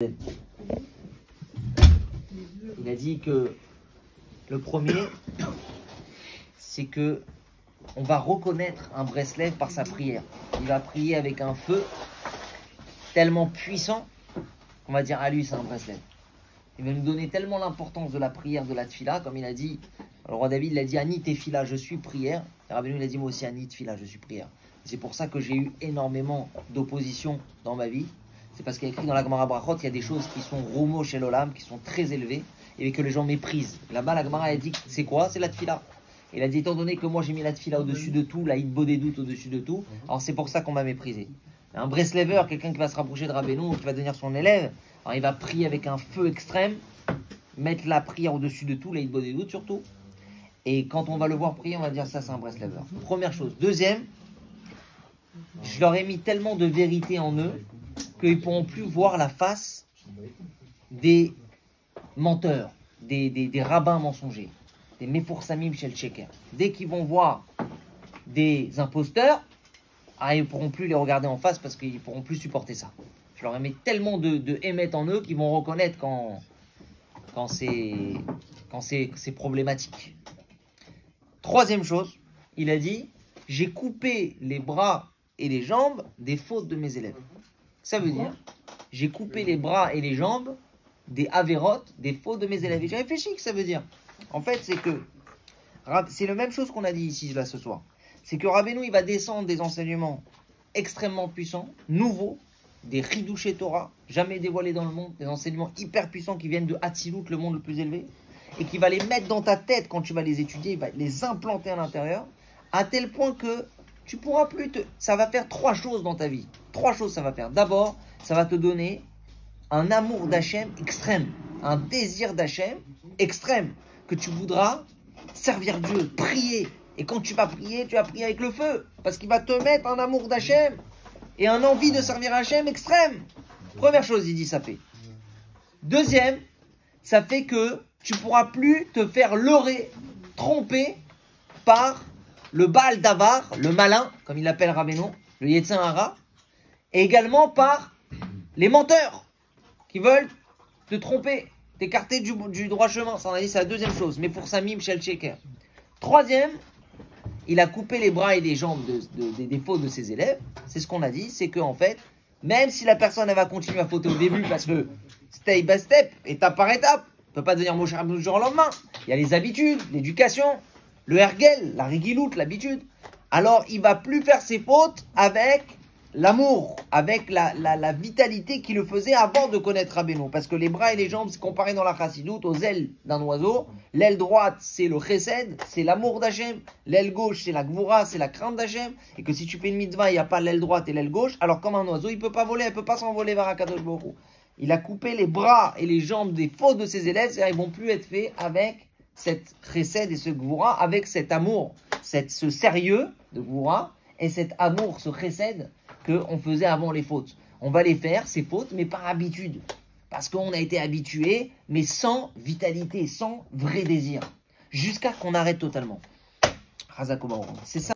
Il a dit que le premier, c'est que on va reconnaître un Breslev par sa prière. Il va prier avec un feu tellement puissant qu'on va dire, ah lui c'est un Breslev. Il va nous donner tellement l'importance de la prière, de la tfila, comme il a dit, le roi David il a dit, Ani tefila, je suis prière. Et Rabbeinu il a dit, moi aussi Ani tefila, je suis prière. C'est pour ça que j'ai eu énormément d'opposition dans ma vie. C'est parce qu'il y a écrit dans la Gemara Brachot, il y a des choses qui sont romo chez l'olam, qui sont très élevées, et que les gens méprisent. Là-bas, la Gemara a dit, c'est quoi? C'est la tfila. Il a dit, étant donné que moi j'ai mis la tfila au-dessus de tout, la hitbo des doutes au-dessus de tout, alors c'est pour ça qu'on m'a méprisé. Un Breslever, quelqu'un qui va se rapprocher de Rabbeinu, qui va devenir son élève, alors il va prier avec un feu extrême, mettre la prière au-dessus de tout, la hitbo des doutes surtout. Et quand on va le voir prier, on va dire ça c'est un Breslever. Première chose. Deuxième, je leur ai mis tellement de vérité en eux qu'ils ne pourront plus voir la face des menteurs, des rabbins mensongers, des Mefoursamim Shel Sheker. Dès qu'ils vont voir des imposteurs, ils ne pourront plus les regarder en face parce qu'ils ne pourront plus supporter ça. Je leur ai mis tellement de émet en eux qu'ils vont reconnaître quand c'est problématique. Troisième chose, il a dit, j'ai coupé les bras et les jambes des fautes de mes élèves. Ça veut dire, j'ai coupé les bras et les jambes des avérotes, des fautes de mes élèves. Et j'ai réfléchi que ça veut dire. En fait, c'est la même chose qu'on a dit ici là ce soir. C'est que Rabbeinu, il va descendre des enseignements extrêmement puissants, nouveaux, des Ridouché Torah, jamais dévoilés dans le monde, des enseignements hyper puissants qui viennent de Hatzilut, le monde le plus élevé, et qui va les mettre dans ta tête quand tu vas les étudier, il va les implanter à l'intérieur, à tel point que tu pourras plus ça va faire trois choses dans ta vie. Trois choses ça va faire. D'abord, ça va te donner un amour d'Hachem extrême, un désir d'Hachem extrême, que tu voudras servir Dieu, prier. Et quand tu vas prier avec le feu, parce qu'il va te mettre un amour d'Hachem et un envie de servir Hachem extrême. Première chose, il dit, ça fait. Deuxième, ça fait que tu pourras plus te faire leurrer, tromper par le Baal Davar, le malin, comme il l'appelle Rabbeinu, le Yetzin Hara, et également par les menteurs qui veulent te tromper, t'écarter du droit chemin. Ça, on a dit, c'est la deuxième chose. Mais pour Samim Shel Sheker. Troisième, il a coupé les bras et les jambes des fautes de ses élèves. C'est ce qu'on a dit, c'est qu'en fait, même si la personne elle va continuer à fauter au début, parce que step by step, étape par étape, on ne peut pas devenir Moshe Rabbeinu du jour au lendemain. Il y a les habitudes, l'éducation, le hergel, la rigiloute, l'habitude. Alors, il va plus faire ses fautes avec l'amour, avec la vitalité qu'il le faisait avant de connaître Rabbeinu. Parce que les bras et les jambes, c'est comparé dans la chassidoute aux ailes d'un oiseau. L'aile droite, c'est le chesed, c'est l'amour d'Hachem. L'aile gauche, c'est la gvoura, c'est la crainte d'Hachem. Et que si tu fais une mitzvah, il n'y a pas l'aile droite et l'aile gauche. Alors, comme un oiseau, il ne peut pas voler, il ne peut pas s'envoler vers Akadosh Baruch Hu. Il a coupé les bras et les jambes des fautes de ses élèves. C'est-à-dire, ils ne vont plus être faits avec cette chesed et ce gvoura, avec cet amour, ce sérieux de gvoura, et cet amour, ce chesed qu'on faisait avant les fautes. On va les faire, ces fautes, mais par habitude. Parce qu'on a été habitué, mais sans vitalité, sans vrai désir. Jusqu'à qu'on arrête totalement. C'est ça.